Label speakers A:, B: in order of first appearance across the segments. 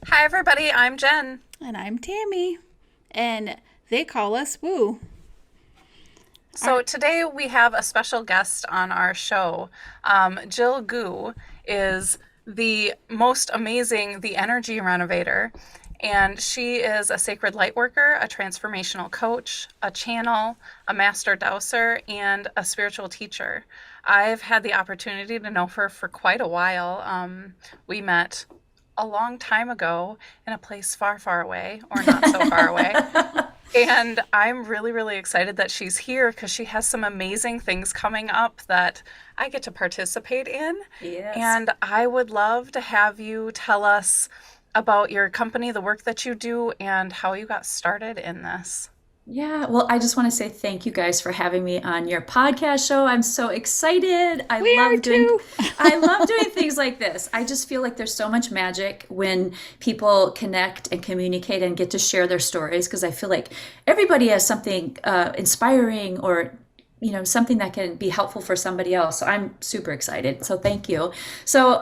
A: Hi, everybody. I'm Jen.
B: And I'm Tammy. And they call us Woo.
A: So
B: Our,
A: today we have a special guest on our show. Jill Goux is the energy renovator, and she is a sacred light worker, a transformational coach, a channel, a master dowser, and a spiritual teacher. I've had the opportunity to know her for quite a while. We met a long time ago in a place far, far away, or not so far away. And I'm really, really excited that she's here because she has some amazing things coming up that I get to participate in.
B: yes.
A: And I would love to have you tell us about your company, the work that you do, and how you got started in this.
C: Yeah, well, I just want to say thank you guys for having me on your podcast show. I'm so excited.
B: We are too.
C: I love doing things like this. I just feel like there's so much magic when people connect and communicate and get to share their stories because I feel like everybody has something inspiring or something that can be helpful for somebody else. So I'm super excited. So thank you. So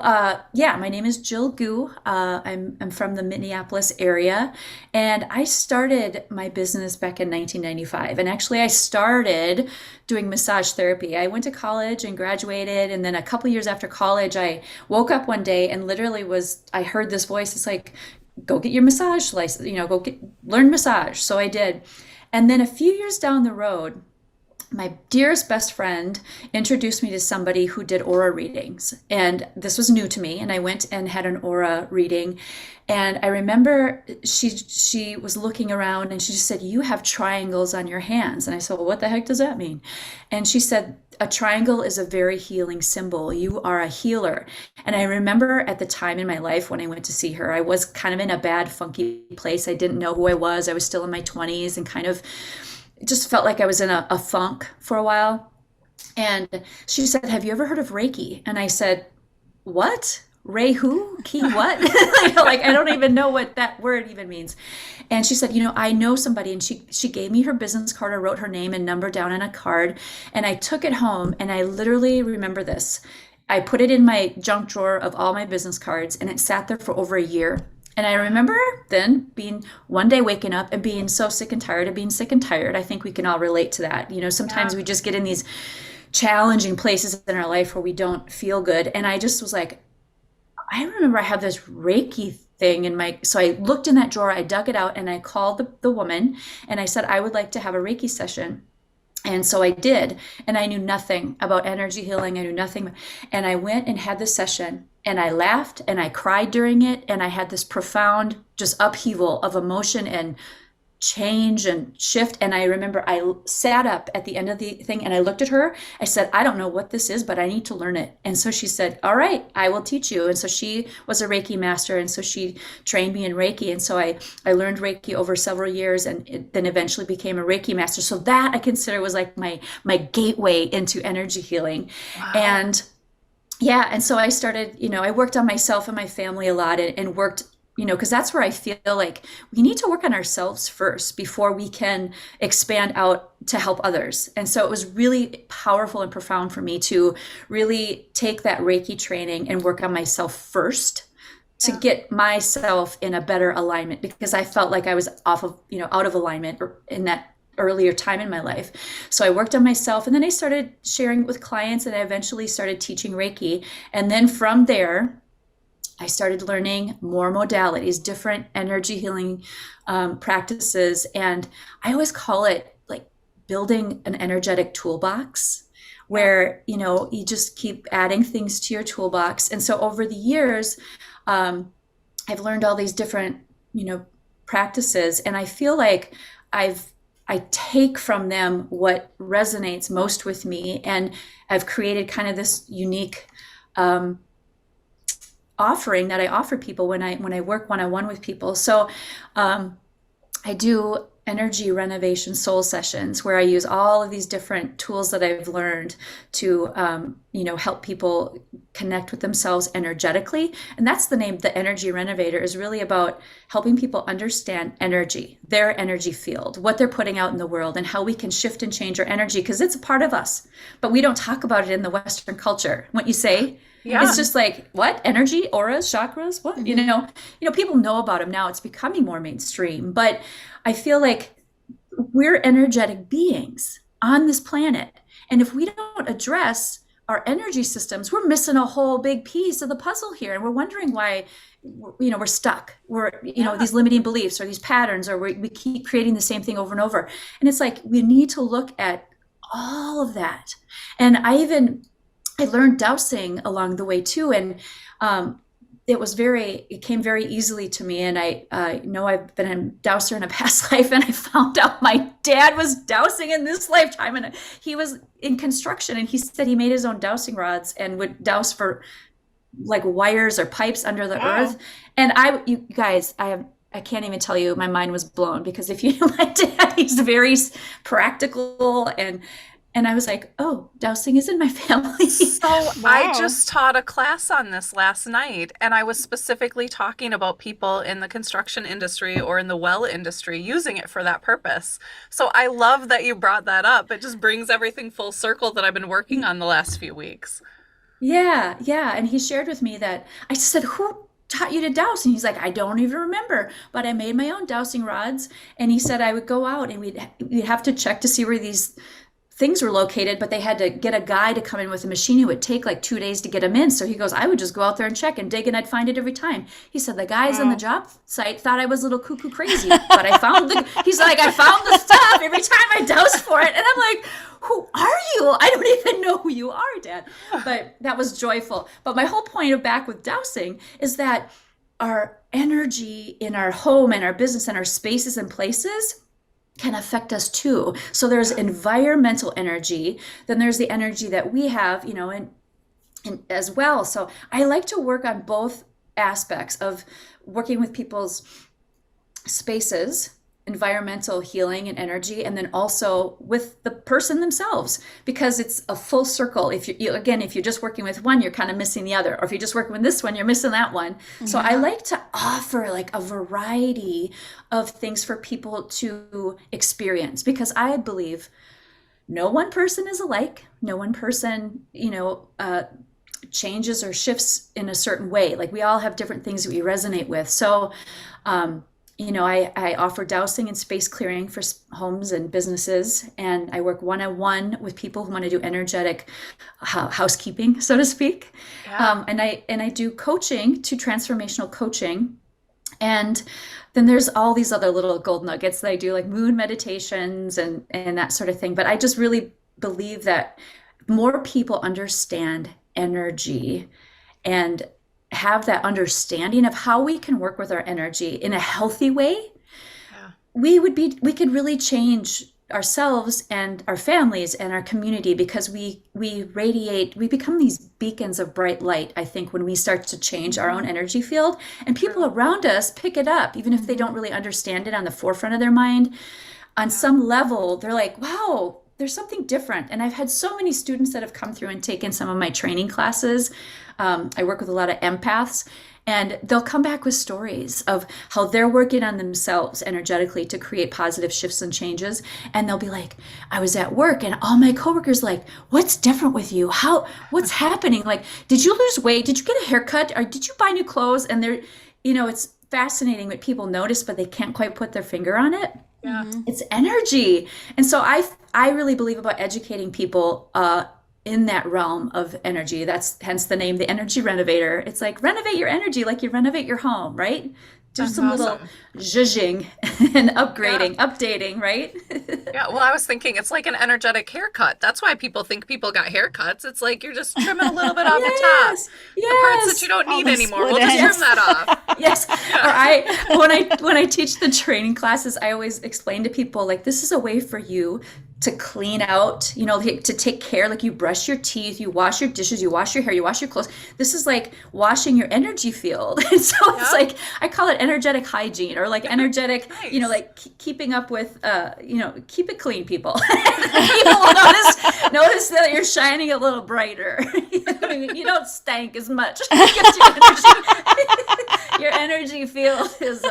C: yeah, my name is Jill Goux. I'm from the Minneapolis area, and I started my business back in 1995. And actually, I started doing massage therapy. I went to college and graduated, and then a couple years after college, I woke up one day and literally I heard this voice. It's like, go get your massage license. Learn massage. So I did, and then a few years down the road, my dearest best friend introduced me to somebody who did aura readings. And this was new to me. And I went and had an aura reading. And I remember she was looking around and she just said, "You have triangles on your hands." And I said, "Well, what the heck does that mean?" And she said, "A triangle is a very healing symbol. You are a healer." And I remember at the time in my life when I went to see her, I was kind of in a bad, funky place. I didn't know who I was. I was still in my 20s and kind of it just felt like I was in a funk for a while. And she said, "Have you ever heard of Reiki?" And I said, "What? Ray who? Key what?" Like, I don't even know what that word even means. And she said, "I know somebody." And she gave me her business card. I wrote her name and number down on a card. And I took it home. And I literally remember this. I put it in my junk drawer of all my business cards. And it sat there for over a year. And I remember then being one day waking up and being so sick and tired of being sick and tired. I think we can all relate to that.
A: Yeah.
C: Sometimes we just get in these challenging places in our life where we don't feel good. And I just was like, I remember I have this Reiki thing in my, so I looked in that drawer, I dug it out, and I called the woman and I said, "I would like to have a Reiki session." And so I did. And I knew nothing about energy healing. I knew nothing. And I went and had this session and I laughed and I cried during it. And I had this profound just upheaval of emotion and change and shift. And I remember I sat up at the end of the thing and I looked at her. I said, "I don't know what this is, but I need to learn it." And so she said, "All right, I will teach you." And so she was a Reiki master. And so she trained me in Reiki. And so I learned Reiki over several years and then eventually became a Reiki master. So that I consider was like my gateway into energy healing.
A: Wow.
C: And yeah, and so I started, I worked on myself and my family a lot and worked, because that's where I feel like we need to work on ourselves first before we can expand out to help others. And so it was really powerful and profound for me to really take that Reiki training and work on myself first to
A: Yeah.
C: get myself in a better alignment because I felt like I was out of alignment in that earlier time in my life. So I worked on myself and then I started sharing it with clients and I eventually started teaching Reiki. And then from there, I started learning more modalities, different energy healing practices. And I always call it like building an energetic toolbox
A: Yeah.
C: where, you just keep adding things to your toolbox. And so over the years, I've learned all these different, practices. And I feel like I take from them what resonates most with me. And I've created kind of this unique um, offering that I offer people when I work one-on-one with people. So I do energy renovation soul sessions where I use all of these different tools that I've learned to help people connect with themselves energetically. And that's the name. The energy renovator is really about helping people understand energy, their energy field, what they're putting out in the world, and how we can shift and change our energy because it's a part of us. But we don't talk about it in the Western culture. What you say?
A: Yeah.
C: It's just like, what? Energy, auras, chakras, what? People know about them now. It's becoming more mainstream, but I feel like we're energetic beings on this planet. And if we don't address our energy systems, we're missing a whole big piece of the puzzle here. And we're wondering why, we're stuck. We're, these limiting beliefs or these patterns, or we keep creating the same thing over and over. And it's like, we need to look at all of that. And I learned dowsing along the way too. And it came very easily to me. And I know I've been a dowser in a past life, and I found out my dad was dowsing in this lifetime. And he was in construction, and he said he made his own dowsing rods and would douse for like wires or pipes under the earth. And you guys, I can't even tell you, my mind was blown, because if you know my dad, he's very practical, and I was like, oh, dowsing is in my family.
A: So I just taught a class on this last night, and I was specifically talking about people in the construction industry or in the well industry using it for that purpose. So I love that you brought that up. It just brings everything full circle that I've been working on the last few weeks.
C: Yeah. And he shared with me that, I said, who taught you to douse? And he's like, I don't even remember, but I made my own dowsing rods. And he said I would go out and we'd have to check to see where these things were located, but they had to get a guy to come in with a machine. It would take like 2 days to get them in. So he goes, I would just go out there and check and dig, and I'd find it every time. He said the guys on the job site thought I was a little cuckoo crazy, but I found I found the stuff every time I doused for it. And I'm like, who are you? I don't even know who you are, Dad. But that was joyful. But my whole point of back with dowsing is that our energy in our home and our business and our spaces and places can affect us too. So there's environmental energy, then there's the energy that we have, and as well. So I like to work on both aspects of working with people's spaces, environmental healing and energy, and then also with the person themselves, because it's a full circle. If you're just working with one, you're kind of missing the other, or if you're just working with this one, you're missing that one. Mm-hmm. So I like to offer like a variety of things for people to experience, because I believe no one person is alike. No one person, changes or shifts in a certain way. Like, we all have different things that we resonate with. So, I offer dowsing and space clearing for homes and businesses, and I work one-on-one with people who want to do energetic housekeeping, so to speak. Yeah. And I do coaching to transformational coaching. And then there's all these other little gold nuggets that I do, like moon meditations and that sort of thing. But I just really believe that more people understand energy and have that understanding of how we can work with our energy in a healthy way, we could really change ourselves and our families and our community, because we become these beacons of bright light, I think, when we start to change our own energy field, and people around us pick it up, even if they don't really understand it on the forefront of their mind. On some level, they're like, wow, there's something different. And I've had so many students that have come through and taken some of my training classes. I work with a lot of empaths, and they'll come back with stories of how they're working on themselves energetically to create positive shifts and changes. And they'll be like, I was at work and all my coworkers like, what's different with you? What's happening? Like, did you lose weight? Did you get a haircut? Or did you buy new clothes? And they're, it's fascinating what people notice, but they can't quite put their finger on it. Yeah. It's energy. And so I really believe about educating people in that realm of energy. That's hence the name, the energy renovator. It's like, renovate your energy like you renovate your home, right? Do some little zhuzhing and upgrading, updating, right?
A: Yeah, well, I was thinking it's like an energetic haircut. That's why people think people got haircuts. It's like you're just trimming a little bit off the top. The parts that you don't need anymore. We'll just trim that off.
C: Yes. Yeah. Or when I teach the training classes, I always explain to people, like, this is a way for you to clean out, to take care, like you brush your teeth, you wash your dishes, you wash your hair, you wash your clothes. This is like washing your energy field. And so it's like, I call it energetic hygiene, or like energetic, nice. Like keeping up with, keep it clean, people. People will notice that you're shining a little brighter. You don't stank as much. Your energy field is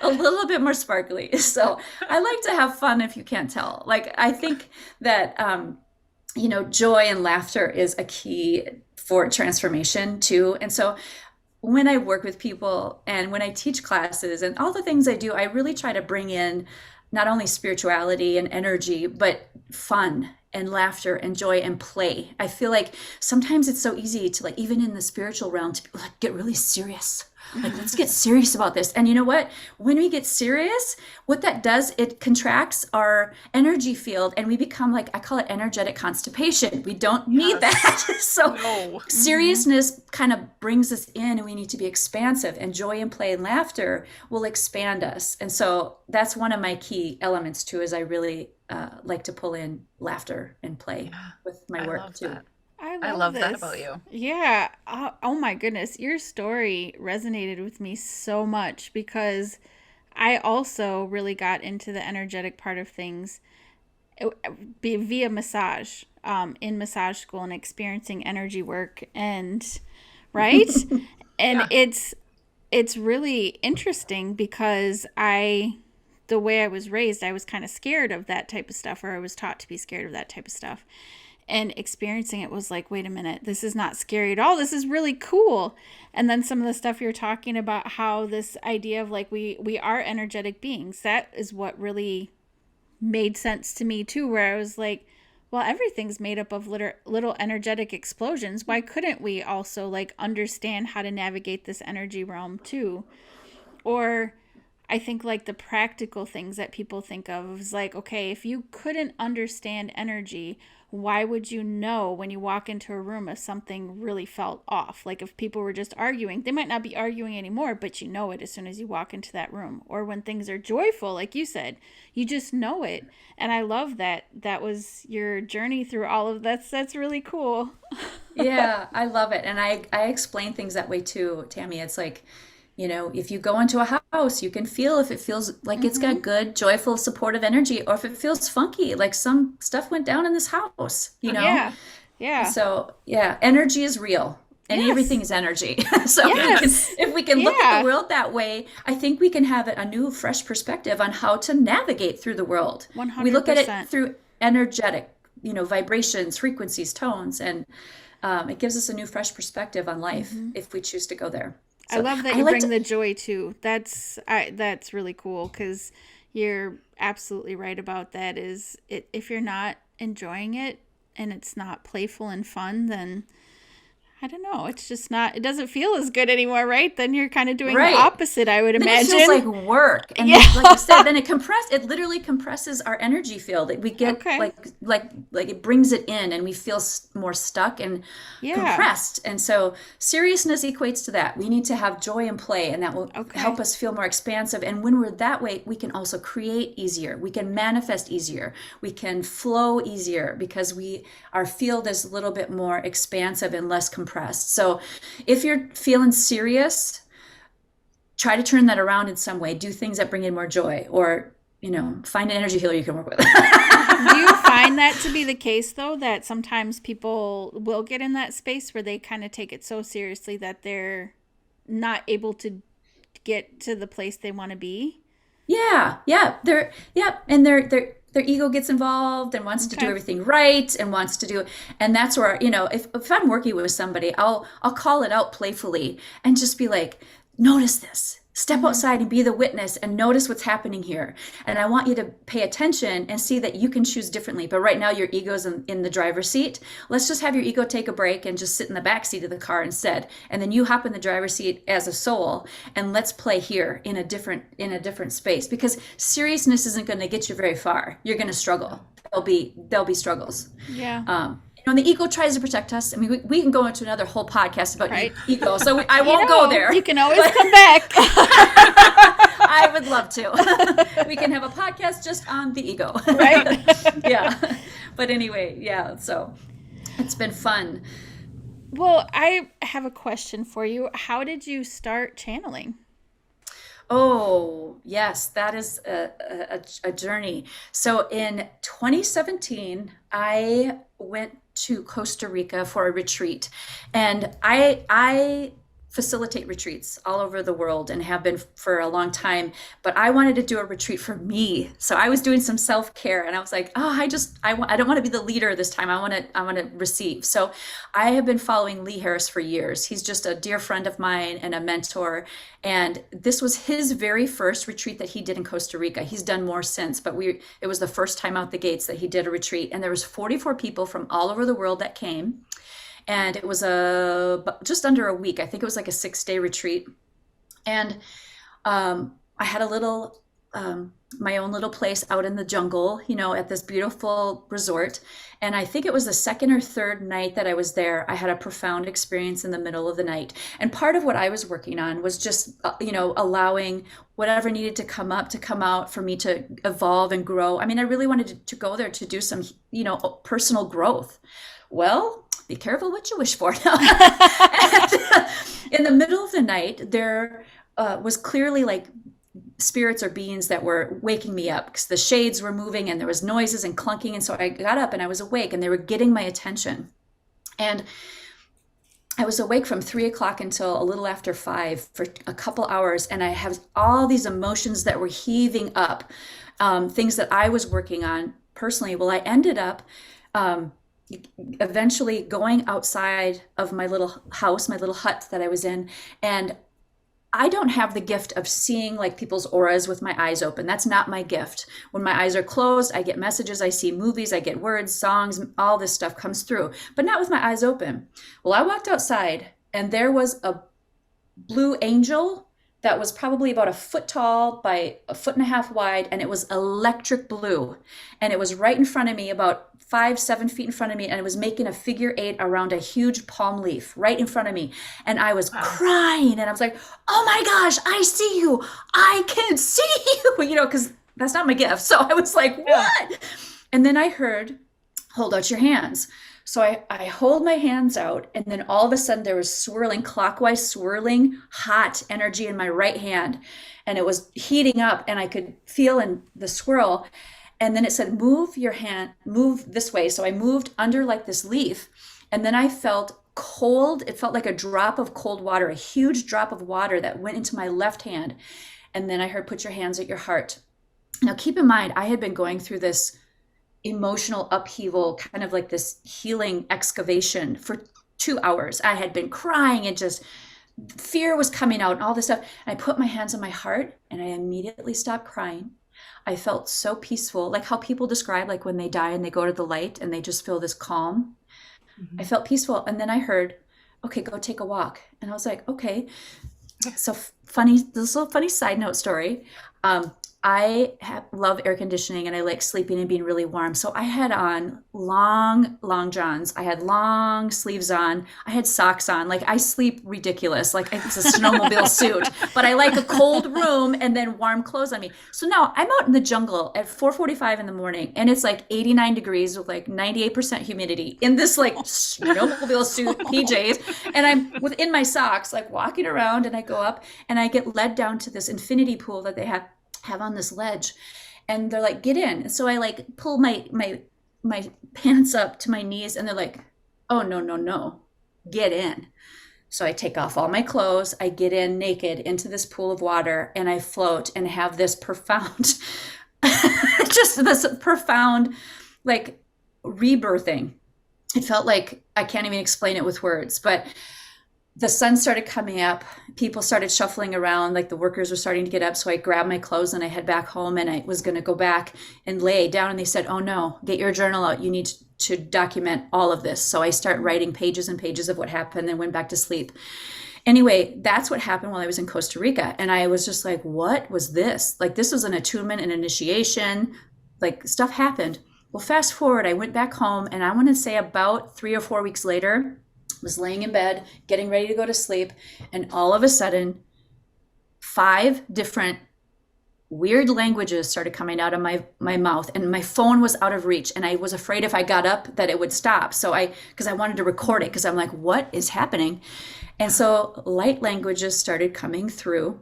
C: a little bit more sparkly. So I like to have fun, if you can't tell. Like, I think that, joy and laughter is a key for transformation too. And so when I work with people and when I teach classes and all the things I do, I really try to bring in not only spirituality and energy, but fun and laughter and joy and play. I feel like sometimes it's so easy to, like, even in the spiritual realm, to like get really serious. Like, let's get serious about this. And you know what? When we get serious, what that does, it contracts our energy field and we become, like, I call it energetic constipation. We don't need that. So
A: No.
C: seriousness kind of brings us in, and we need to be expansive, and joy and play and laughter will expand us. And so that's one of my key elements too, is I really like to pull in laughter and play with my
A: I
C: work
A: love
C: too.
A: that.
B: I
A: I
B: love
A: love that
B: this.
A: about you.
B: Yeah. Oh my goodness. Your story resonated with me so much because I also really got into the energetic part of things via massage, in massage school and experiencing energy work and right. And
A: Yeah.
B: it's really interesting because the way I was raised, I was kind of scared of that type of stuff, or I was taught to be scared of that type of stuff. And experiencing it was like, wait a minute, this is not scary at all. This is really cool. And then some of the stuff you're talking about, how this idea of like we are energetic beings, that is what really made sense to me too, where I was like, well, everything's made up of little energetic explosions. Why couldn't we also like understand how to navigate this energy realm too? Or I think like the practical things that people think of is like, okay, if you couldn't understand energy, why would you know when you walk into a room if something really felt off? Like if people were just arguing, they might not be arguing anymore, but you know it as soon as you walk into that room. Or when things are joyful, like you said, you just know it. And I love that that was your journey through all of that. That's really cool.
C: Yeah, I love it. And I explain things that way too, Tammy. It's like, if you go into a house, you can feel if it feels like it's got good, joyful, supportive energy, or if it feels funky, like some stuff went down in this house.
B: Yeah. Yeah.
C: So yeah, energy is real. And everything
B: Yes.
C: is energy. So
B: Yes.
C: if we can look at
B: Yeah.
C: the world that way, I think we can have a new, fresh perspective on how to navigate through the world. We look at it
B: 100%.
C: through energetic, vibrations, frequencies, tones, and it gives us a new, fresh perspective on life if we choose to go there.
B: I
C: So
B: love that
C: I
B: you
C: like
B: bring
C: to,
B: the joy too. That's really cool because you're absolutely right about that. If you're not enjoying it and it's not playful and fun, then I don't know. It's just not. It doesn't feel as good anymore, right? Then you're kind of doing the
C: right.
B: opposite, I would
C: Then it feels
B: imagine.
C: like work, and
B: Yeah.
C: then, like I said, then it literally compresses our energy field. We get
B: Okay.
C: like it brings it in, and we feel more stuck and
B: Yeah.
C: compressed. And so seriousness equates to that. We need to have joy and play, and that will help
B: Okay.
C: us feel more expansive. And when we're that way, we can also create easier. We can manifest easier. We can flow easier because our field is a little bit more expansive and less compressed. So if you're feeling serious, try to turn that around in some way. Do things that bring in more joy, or find an energy healer you can work with.
B: Do you find that to be the case, though, that sometimes people will get in that space where they kind of take it so seriously that they're not able to get to the place they want to be?
C: Yeah, and their ego gets involved and wants to do
B: Okay.
C: everything right and wants to do, and that's where, if I'm working with somebody, I'll call it out playfully and just be like, notice this. Step outside and be the witness and notice what's happening here. And I want you to pay attention and see that you can choose differently. But right now your ego's in the driver's seat. Let's just have your ego take a break and just sit in the back seat of the car instead. And then you hop in the driver's seat as a soul, and let's play here in a different space, because seriousness isn't going to get you very far. You're going to struggle. There'll be struggles.
B: Yeah.
C: And the ego tries to protect us. I mean, we can go into another whole podcast about
B: Right.
C: ego, so I won't go there.
B: You can always come back.
C: I would love to. We can have a podcast just on the ego.
B: Right.
C: Yeah. But anyway, yeah, so it's been fun.
B: Well, I have a question for you. How did you start channeling?
C: Oh, yes, that is a journey. So in 2017, I went to Costa Rica for a retreat, and I facilitate retreats all over the world and have been for a long time, but I wanted to do a retreat for me. So I was doing some self-care, and I was like, oh, I don't want to be the leader this time. I want to receive. So I have been following Lee Harris for years. He's just a dear friend of mine and a mentor. And this was his very first retreat that he did in Costa Rica. He's done more since, but it was the first time out the gates that he did a retreat. And there was 44 people from all over the world that came. And it was just under a week. I think it was like a 6-day retreat. And I had a little, my own little place out in the jungle, at this beautiful resort. And I think it was the second or third night that I was there, I had a profound experience in the middle of the night. And part of what I was working on was just, allowing whatever needed to come out for me to evolve and grow. I mean, I really wanted to go there to do some, personal growth. Well, be careful what you wish for. And, in the middle of the night, there was clearly like spirits or beings that were waking me up because the shades were moving and there was noises and clunking. And so I got up and I was awake and they were getting my attention. And I was awake from 3 o'clock until a little after 5 for a couple hours. And I have all these emotions that were heaving up, things that I was working on personally. Well, I ended up eventually going outside of my little house, my little hut that I was in. And I don't have the gift of seeing like people's auras with my eyes open. That's not my gift. When my eyes are closed, I get messages, I see movies, I get words, songs, all this stuff comes through, but not with my eyes open. Well, I walked outside and there was a blue angel that was probably about 1 foot tall by 1.5 feet wide, and it was electric blue. And it was right in front of me, about 5-7 feet in front of me, and it was making a figure 8 around a huge palm leaf right in front of me. And I was crying, and I was like, oh my gosh, I see you. I can see you, because that's not my gift. So I was like, what? And then I heard, hold out your hands. So I hold my hands out, and then all of a sudden there was clockwise swirling, hot energy in my right hand. And it was heating up, and I could feel in the swirl. And then it said, move your hand, move this way. So I moved under like this leaf, and then I felt cold. It felt like a drop of cold water, a huge drop of water that went into my left hand. And then I heard, put your hands at your heart. Now, keep in mind, I had been going through this emotional upheaval, kind of like this healing excavation for 2 hours. I had been crying and just fear was coming out and all this stuff. And I put my hands on my heart and I immediately stopped crying. I felt so peaceful, like how people describe like when they die and they go to the light and they just feel this calm. Mm-hmm. I felt peaceful. And then I heard, okay, go take a walk. And I was like, okay. So this little funny side note story. I love air conditioning and I like sleeping and being really warm. So I had on long johns. I had long sleeves on. I had socks on. Like I sleep ridiculous. Like it's a snowmobile suit, but I like a cold room and then warm clothes on me. So now I'm out in the jungle at 4:45 in the morning and it's like 89 degrees with like 98% humidity in this like snowmobile suit, PJs. And I'm within my socks, like walking around, and I go up and I get led down to this infinity pool that they have on this ledge, and they're like, get in. And so I like pull my pants up to my knees, and they're like, oh no, get in. So I take off all my clothes, I get in naked into this pool of water, and I float and have this profound just this profound like rebirthing. It felt like, I can't even explain it with words, but the sun started coming up. People started shuffling around, like the workers were starting to get up. So I grabbed my clothes and I head back home, and I was going to go back and lay down. And they said, oh no, get your journal out. You need to document all of this. So I start writing pages and pages of what happened and went back to sleep. Anyway, that's what happened while I was in Costa Rica. And I was just like, what was this? Like this was an attunement and initiation, like stuff happened. Well, fast forward, I went back home, and I want to say about 3 or 4 weeks later, was laying in bed, getting ready to go to sleep. And all of a sudden, 5 different weird languages started coming out of my mouth, and my phone was out of reach. And I was afraid if I got up that it would stop. Because I wanted to record it, because I'm like, what is happening? And so light languages started coming through,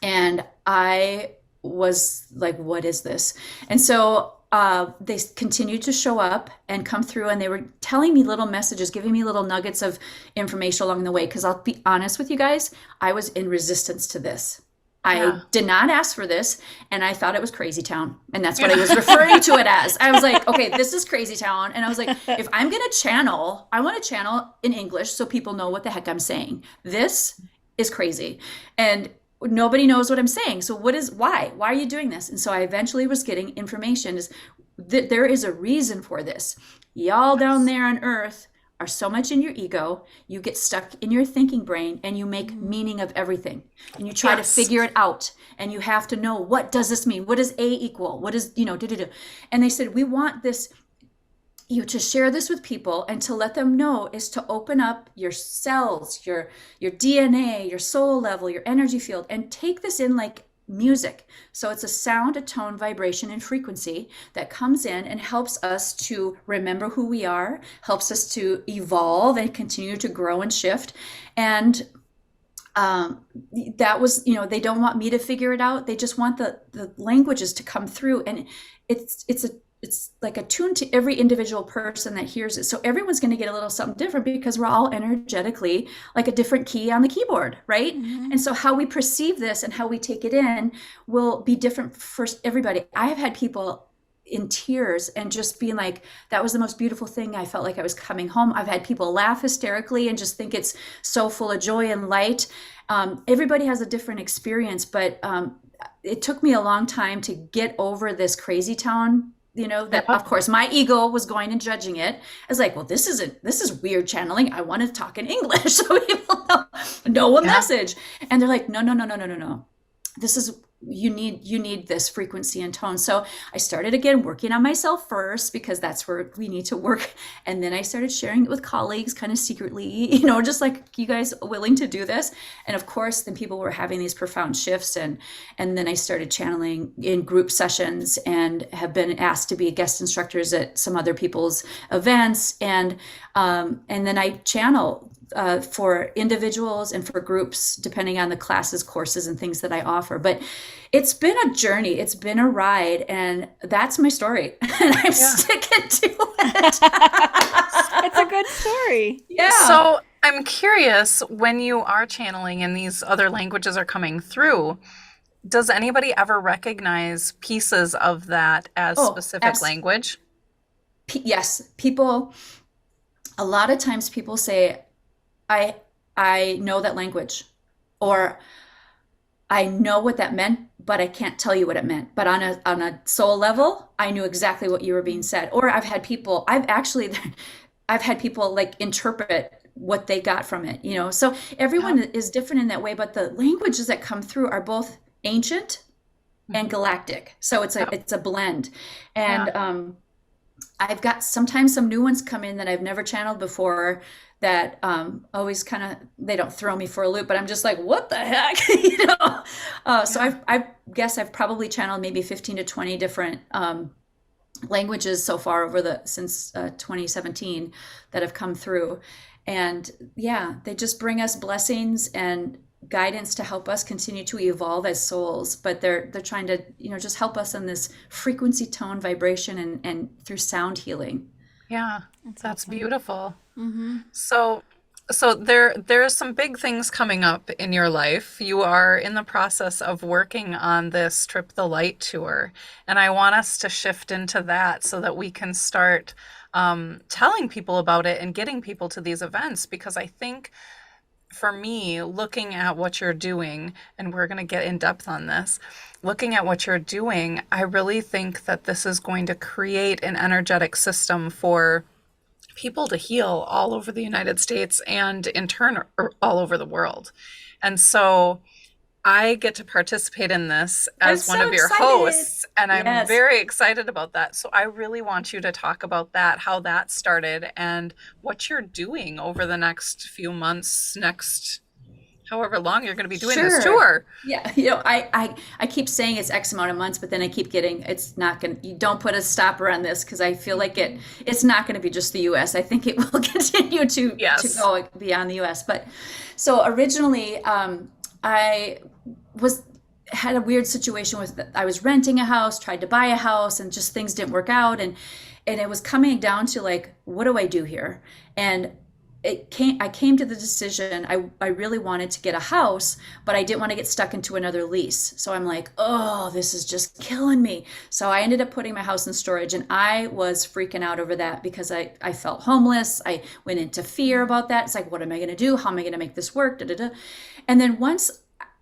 C: and I was like, what is this? And so they continued to show up and come through, and they were telling me little messages, giving me little nuggets of information along the way. Because I'll be honest with you guys, I was in resistance to this. I
A: Yeah.
C: did not ask for this, and I thought it was Crazy Town, and that's what I was referring to it as. I was like, okay, this is Crazy Town, and I was like, if I'm gonna channel, I want to channel in English so people know what the heck I'm saying. This is crazy, and nobody knows what I'm saying. So why are you doing this? And so I eventually was getting information is that there is a reason for this. Y'all down there on earth are so much in your ego, you get stuck in your thinking brain, and you make meaning of everything, and you try to figure it out, and you have to know, what does this mean? What does A equal? What is, and they said, we want this, you to share this with people and to let them know is to open up your cells, your DNA, your soul level, your energy field, and take this in like music. So it's a sound, a tone, vibration, and frequency that comes in and helps us to remember who we are, helps us to evolve and continue to grow and shift. And that was, they don't want me to figure it out. They just want the languages to come through. And it's like attuned to every individual person that hears it. So everyone's going to get a little something different because we're all energetically like a different key on the keyboard, right? Mm-hmm. And so how we perceive this and how we take it in will be different for everybody. I have had people in tears and just being like, that was the most beautiful thing. I felt like I was coming home. I've had people laugh hysterically and just think it's so full of joy and light. Everybody has a different experience, but it took me a long time to get over this Crazy Town, that of course my ego was going and judging it. I was like, well, this is weird channeling. I want to talk in English so people know a message. And they're like, no. This is, you need this frequency and tone. So I started again working on myself first, because that's where we need to work. And then I started sharing it with colleagues kind of secretly, just like, you guys willing to do this? And of course, then people were having these profound shifts. And then I started channeling in group sessions and have been asked to be guest instructors at some other people's events. And then I channel for individuals and for groups, depending on the classes, courses, and things that I offer. But it's been a journey. It's been a ride. And that's my story. And I'm sticking to it.
B: It's a good story.
C: Yeah.
A: So I'm curious, when you are channeling and these other languages are coming through, does anybody ever recognize pieces of that as specific language?
C: Yes. A lot of times people say, I know that language, or I know what that meant, but I can't tell you what it meant. But on a soul level, I knew exactly what you were being said. Or I've had people like interpret what they got from it, So everyone is different in that way, but the languages that come through are both ancient and galactic. So it's a blend. And I've got sometimes some new ones come in that I've never channeled before, that always kind of, they don't throw me for a loop, but I'm just like, what the heck? So I guess I've probably channeled maybe 15 to 20 different languages so far since 2017 that have come through. And they just bring us blessings and guidance to help us continue to evolve as souls, but they're trying to just help us in this frequency, tone, vibration, and through sound healing.
A: Yeah, that's beautiful.
B: Mm-hmm.
A: So there's some big things coming up in your life. You are in the process of working on this Trip the Light tour, and I want us to shift into that so that we can start telling people about it and getting people to these events, because I think for me, looking at what you're doing, and we're going to get in depth on this, looking at what you're doing, I really think that this is going to create an energetic system for people to heal all over the United States and in turn all over the world. And so I get to participate in this as one of your hosts, and I'm very excited about that. So I really want you to talk about that, how that started, and what you're doing over the next few months, however long you're going to be doing this tour.
C: Yeah. I keep saying it's X amount of months, but then I keep getting, it's not going to, you don't put a stopper on this, because I feel like it's not going to be just the US. I think it will continue to go beyond the US. But so originally, I was had a weird situation with, I was renting a house, tried to buy a house, and just things didn't work out. And it was coming down to like, what do I do here? And I came to the decision, I really wanted to get a house, but I didn't want to get stuck into another lease. So I'm like, oh, this is just killing me. So I ended up putting my house in storage, and I was freaking out over that because I felt homeless. I went into fear about that. It's like, what am I going to do? How am I going to make this work? Da, da, da. And then once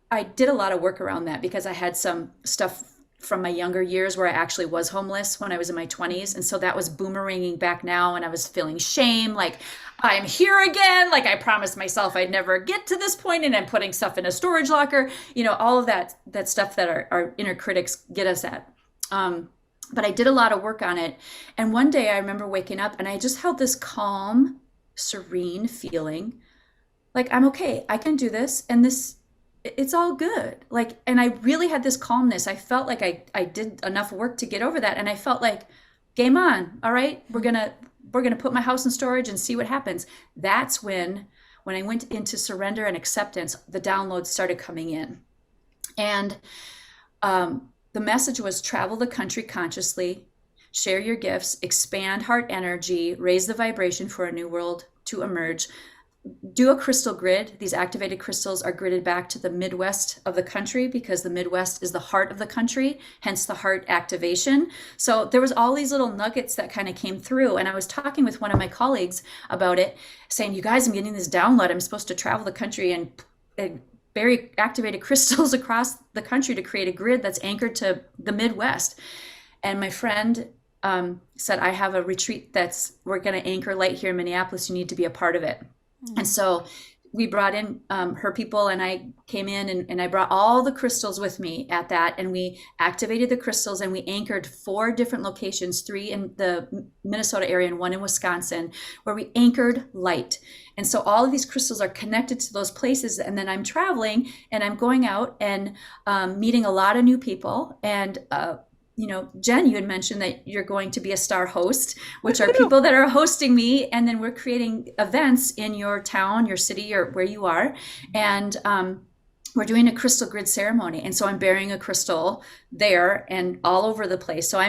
C: I did a lot of work around that, because I had some stuff from my younger years where I actually was homeless when I was in my 20s. And so that was boomeranging back now, and I was feeling shame, like I'm here again. Like I promised myself I'd never get to this point, and I'm putting stuff in a storage locker, all of that stuff that our inner critics get us at. But I did a lot of work on it. And one day I remember waking up and I just held this calm, serene feeling like, I'm okay, I can do this. And it's all good. Like, and I really had this calmness. I felt like I did enough work to get over that. And I felt like, game on. All right, we're going to put my house in storage and see what happens. That's when I went into surrender and acceptance, the downloads started coming in. And the message was, travel the country consciously, share your gifts, expand heart energy, raise the vibration for a new world to emerge. Do a crystal grid. These activated crystals are gridded back to the Midwest of the country, because the Midwest is the heart of the country, hence the heart activation. So there was all these little nuggets that kind of came through. And I was talking with one of my colleagues about it, saying, you guys, I'm getting this download. I'm supposed to travel the country and bury activated crystals across the country to create a grid that's anchored to the Midwest. And my friend said, I have a retreat we're going to anchor light here in Minneapolis. You need to be a part of it. And so we brought in her people, and I came in and I brought all the crystals with me at that. And we activated the crystals, and we anchored 4 different locations, 3 in the Minnesota area and 1 in Wisconsin, where we anchored light. And so all of these crystals are connected to those places. And then I'm traveling and I'm going out and meeting a lot of new people. And Jen, you had mentioned that you're going to be a star host, which are people that are hosting me. And then we're creating events in your town, your city, or where you are. And we're doing a crystal grid ceremony. And so I'm burying a crystal there and all over the place. So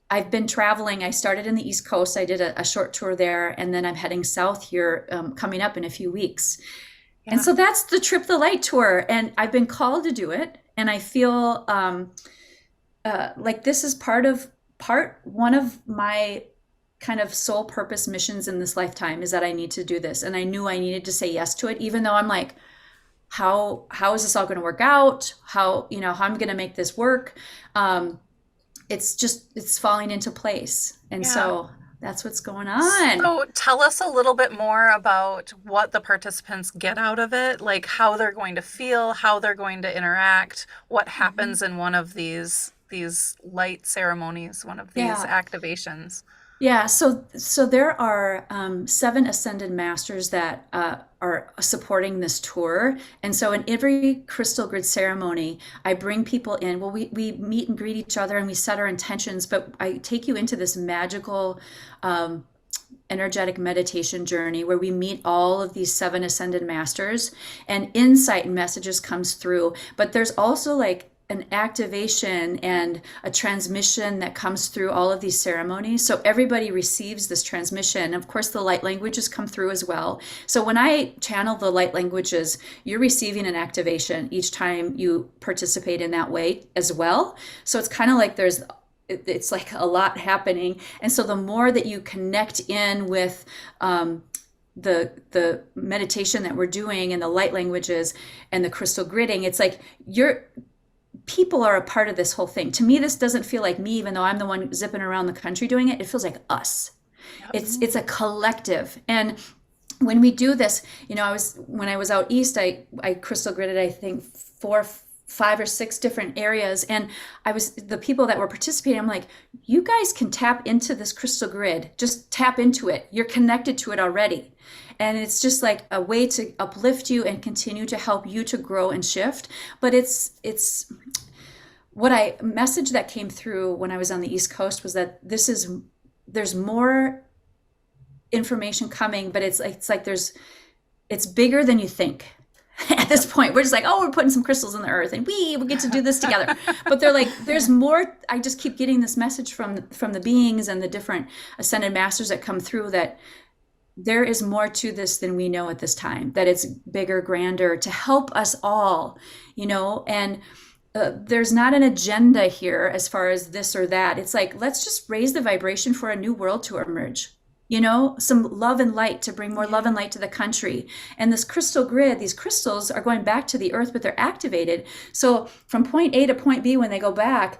C: I've been traveling. I started in the East Coast. I did a short tour there. And then I'm heading south here coming up in a few weeks. Yeah. And so that's the Trip the Light tour. And I've been called to do it. And I feel like this is part one of my kind of soul purpose missions in this lifetime, is that I need to do this. And I knew I needed to say yes to it, even though I'm like, how is this all going to work out? How I'm going to make this work? It's falling into place. And so that's what's going on.
A: So tell us a little bit more about what the participants get out of it, like how they're going to feel, how they're going to interact, what happens in one of these light ceremonies, one of these activations.
C: Yeah, so there are 7 ascended masters that are supporting this tour. And so in every crystal grid ceremony, I bring people in. Well, we meet and greet each other and we set our intentions, but I take you into this magical energetic meditation journey where we meet all of these 7 ascended masters, and insight and messages comes through. But there's also like an activation and a transmission that comes through all of these ceremonies. So everybody receives this transmission. Of course, the light languages come through as well. So when I channel the light languages, you're receiving an activation each time you participate in that way as well. So it's kind of like it's like a lot happening. And so the more that you connect in with the meditation that we're doing and the light languages and the crystal gridding, it's like people are a part of this whole thing. To me, this doesn't feel like me, even though I'm the one zipping around the country doing it. It feels like us. Yep. It's a collective. And when we do this, when I was out east, I crystal gridded, I think 4, 5 or 6 different areas. And the people that were participating, I'm like, you guys can tap into this crystal grid. Just tap into it. You're connected to it already. And it's just like a way to uplift you and continue to help you to grow and shift. But it's message that came through when I was on the East Coast was that there's more information coming, but it's like it's bigger than you think. At this point, we're just like, oh, we're putting some crystals in the earth and we get to do this together. But they're like, there's more. I just keep getting this message from the beings and the different ascended masters that come through, that there is more to this than we know at this time, that it's bigger, grander, to help us all, and there's not an agenda here as far as this or that. It's like, let's just raise the vibration for a new world to emerge. Some love and light, to bring more love and light to the country. And this crystal grid, these crystals are going back to the earth, but they're activated. So from point A to point B, when they go back,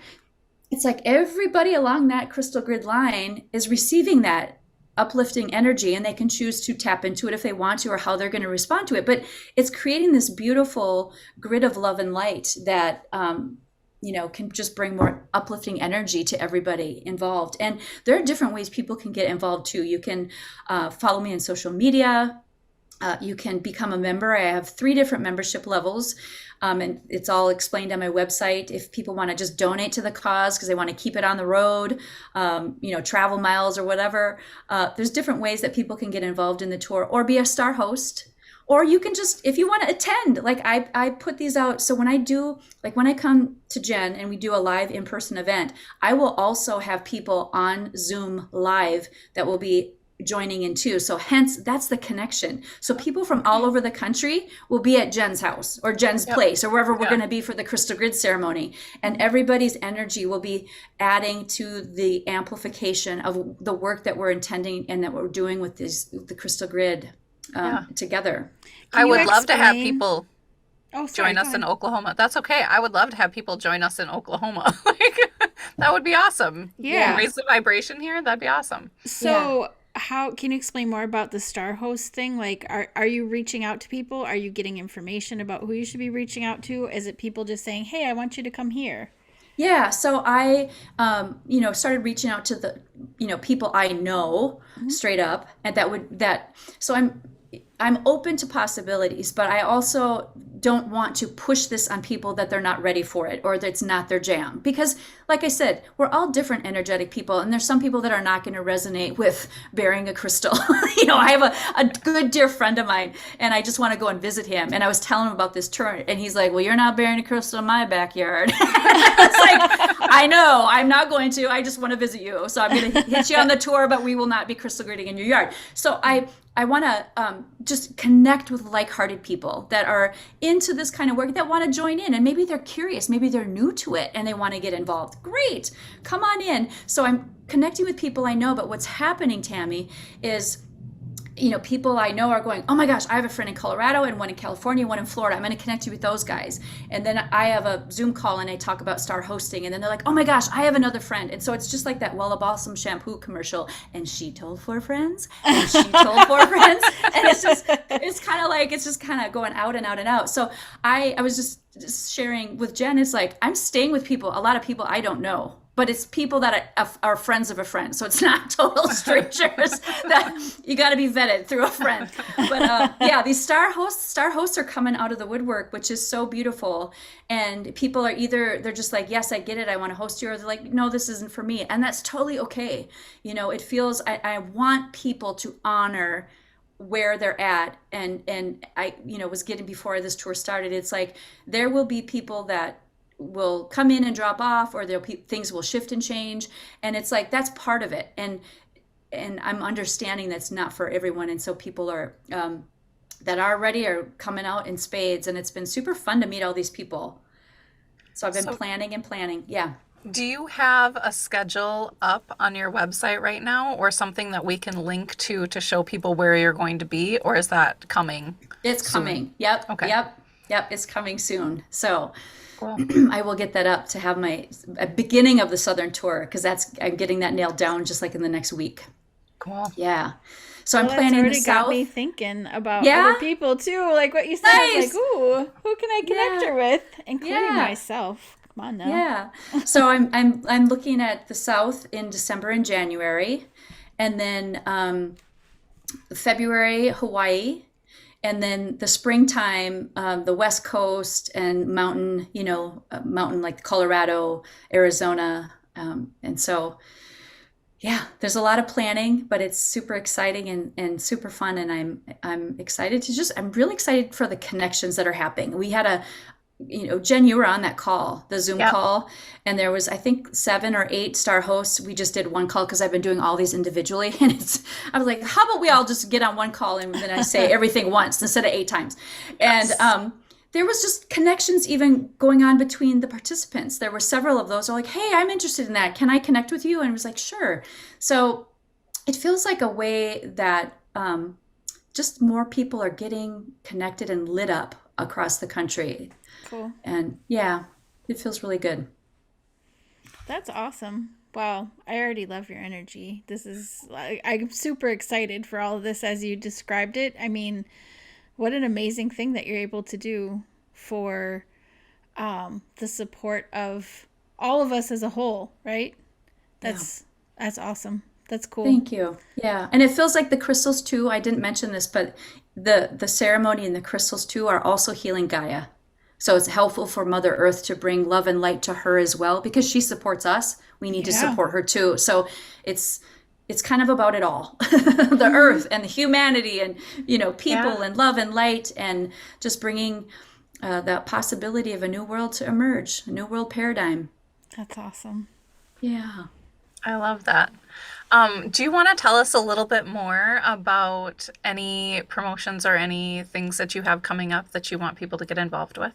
C: it's like everybody along that crystal grid line is receiving that uplifting energy, and they can choose to tap into it if they want to, or how they're going to respond to it. But it's creating this beautiful grid of love and light that can just bring more uplifting energy to everybody involved. And there are different ways people can get involved too. You can follow me on social media. You can become a member. I have 3 different membership levels, and it's all explained on my website. If people want to just donate to the cause because they want to keep it on the road, travel miles or whatever, there's different ways that people can get involved in the tour or be a star host. Or you can just, if you want to attend, like I put these out. So when I come to Jen and we do a live in-person event, I will also have people on Zoom live that will be joining in too. So hence, that's the connection. So people from all over the country will be at Jen's house or Jen's place or wherever we're going to be for the crystal grid ceremony. And everybody's energy will be adding to the amplification of the work that we're intending and that we're doing with the crystal grid. Together.
A: I would love to have people join us
B: ahead.
A: in Oklahoma. That's okay. I would love to have people join us in Oklahoma. That would be awesome.
B: Yeah.
A: Raise the vibration here. That'd be awesome.
B: So how can you explain more about the star host thing? Like, are you reaching out to people? Are you getting information about who you should be reaching out to? Is it people just saying, hey, I want you to come here?
C: Yeah, so I, started reaching out to the, people I know straight up, and so I'm open to possibilities, but I also don't want to push this on people that they're not ready for it or that's not their jam. Because like I said, we're all different energetic people, and there's some people that are not going to resonate with bearing a crystal. I have a good dear friend of mine, and I just want to go and visit him. And I was telling him about this tour, and he's like, well, you're not bearing a crystal in my backyard. It's like, I know, I'm not going to. I just want to visit you. So I'm going to hit you on the tour, but we will not be crystal gridding in your yard. So I want to just connect with like-hearted people that are into this kind of work, that want to join in, and maybe they're curious, maybe they're new to it and they want to get involved. Great, come on in. So I'm connecting with people I know, but what's happening, Tammy, is people I know are going, oh my gosh, I have a friend in Colorado and one in California, one in Florida. I'm going to connect you with those guys. And then I have a Zoom call and I talk about star hosting. And then they're like, oh my gosh, I have another friend. And so it's just like that Well of Balsam shampoo commercial. And she told 4 friends. And she told 4 friends. And it's kind of going out and out and out. So I was just sharing with Jen. It's like, I'm staying with a lot of people I don't know. But it's people that are friends of a friend. So it's not total strangers that you got to be vetted through a friend. But these star hosts are coming out of the woodwork, which is so beautiful. And people are they're just like, yes, I get it, I want to host you. Or they're like, no, this isn't for me. And that's totally okay. It feels, I want people to honor where they're at. And I, was getting before this tour started, it's like, there will be people that will come in and drop off, or things will shift and change, and it's like, that's part of it, and I'm understanding that's not for everyone. And so people are that are ready are coming out in spades, and it's been super fun to meet all these people. So I've been planning.
A: Do you have a schedule up on your website right now, or something that we can link to show people where you're going to be, or is that coming?
C: It's soon? Coming. Yep.
A: Okay.
C: Yep. It's coming soon. So
A: cool.
C: I will get that up to have my beginning of the Southern tour, because I'm getting that nailed down just like in the next week.
A: Cool.
C: Yeah. So I'm planning the South.
B: Got me thinking about other people too. Like what you said, I was like, ooh, who can I connect her with, including myself? Come on now.
C: Yeah. So I'm looking at the South in December and January, and then February Hawaii. And then the springtime, the West Coast and mountain like Colorado, Arizona. And so, Yeah, there's a lot of planning, but it's super exciting and super fun. And I'm excited to I'm really excited for the connections that are happening. We had Jen, you were on that call, the Zoom
A: Yep.
C: call, and there was, I think, 7 or 8 star hosts. We just did one call because I've been doing all these individually. And I was like, how about we all just get on one call and then I say everything once instead of 8 times. And
A: Yes.
C: there was just connections even going on between the participants. There were several of those who are like, hey, I'm interested in that. Can I connect with you? And I was like, sure. So it feels like a way that just more people are getting connected and lit up across the country.
B: Cool.
C: And yeah, it feels really good.
B: That's awesome. Wow, I already love your energy. I'm super excited for all of this as you described it. I mean, what an amazing thing that you're able to do for the support of all of us as a whole, right? That's awesome. That's cool.
C: Thank you. Yeah. And it feels like the crystals too. I didn't mention this, but the ceremony and the crystals too are also healing Gaia. So it's helpful for Mother Earth to bring love and light to her as well because she supports us. We need to
B: Yeah.
C: support her too. So it's kind of about it all. The earth and the humanity and people
A: Yeah.
C: and love and light and just bringing that possibility of a new world to emerge, a new world paradigm.
B: That's awesome.
C: Yeah.
A: I love that. Do you want to tell us a little bit more about any promotions or any things that you have coming up that you want people to get involved with?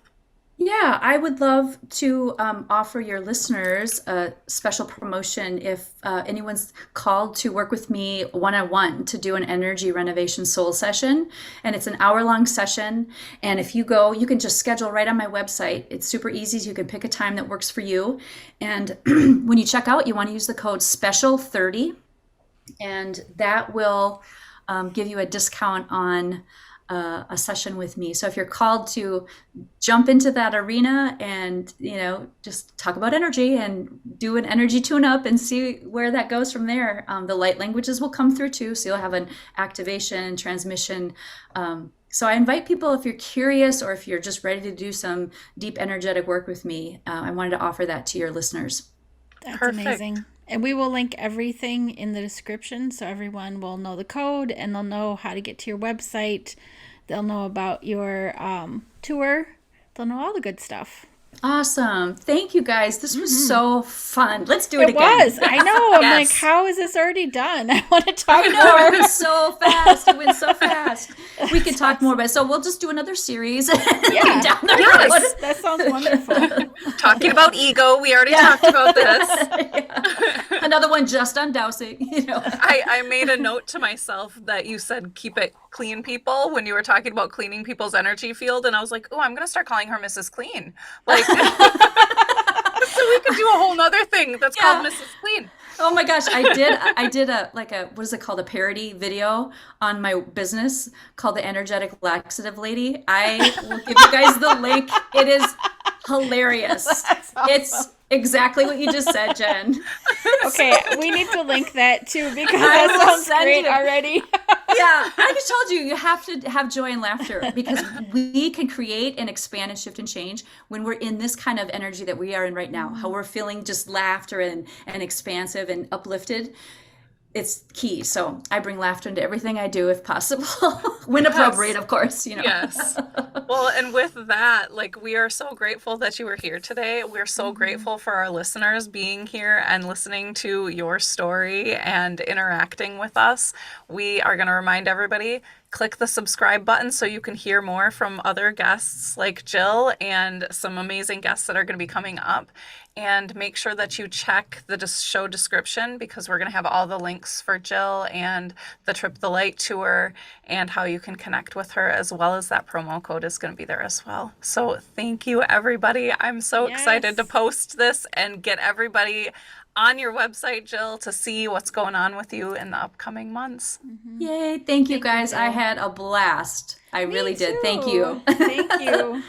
C: Yeah, I would love to offer your listeners a special promotion if anyone's called to work with me one-on-one to do an energy renovation soul session. And it's an hour-long session. And if you go, you can just schedule right on my website. It's super easy. You can pick a time that works for you. And when you check out, you want to use the code SPECIAL30, and that will give you a discount on a session with me. So if you're called to jump into that arena and just talk about energy and do an energy tune-up and see where that goes from there, the light languages will come through too. So you'll have an activation, transmission. So I invite people, if you're curious or if you're just ready to do some deep energetic work with me, I wanted to offer that to your listeners.
B: That's
A: Perfect.
B: amazing. And we will link everything in the description so everyone will know the code and they'll know how to get to your website. They'll know about your tour. They'll know all the good stuff.
C: Awesome. Thank you guys. This was so fun. Let's do it
B: It
C: again.
B: was. I know. I'm like,
A: Yes.
B: how is this already done? I want to talk
C: I know,
B: more.
C: it went so fast. It went so fast. We could talk more about it. So we'll just do another series
B: Yeah.
C: down the
A: Yes.
C: road.
B: That sounds wonderful.
A: Talking about ego, we already talked about this.
C: Yeah. Another one just on dowsing,
A: I made a note to myself that you said keep it clean, people, when you were talking about cleaning people's energy field. And I was like, oh, I'm going to start calling her Mrs. Clean. Like, so we could do a whole nother thing that's called Mrs. Clean.
C: Oh my gosh, I did a what is it called, a parody video on my business called The Energetic Laxative Lady. I will give you guys the link. It is hilarious.
B: That's awesome.
C: It's exactly what you just said, Jen.
B: Okay, we need to link that too because
C: I
B: that
C: will
B: sounds
C: send
B: great
C: you.
B: already.
C: Yeah, I just told you have to have joy and laughter because we can create and expand and shift and change when we're in this kind of energy that we are in right now. How we're feeling just laughter and expansive and uplifted. It's key. So I bring laughter into everything I do if possible. When appropriate, of course,
A: Yes. Well, and with that, like, we are so grateful that you were here today. We're so grateful for our listeners being here and listening to your story and interacting with us. We are going to remind everybody, click the subscribe button so you can hear more from other guests like Jill and some amazing guests that are going to be coming up. And make sure that you check the show description because we're going to have all the links for Jill and the Trip the Light tour and how you can connect with her, as well as that promo code is going to be there as well. So thank you, everybody. I'm so excited to post this and get everybody on your website, Jill, to see what's going on with you in the upcoming months.
C: Yay. Thank you guys. I had a blast. I really did. Thank you.
B: Thank you.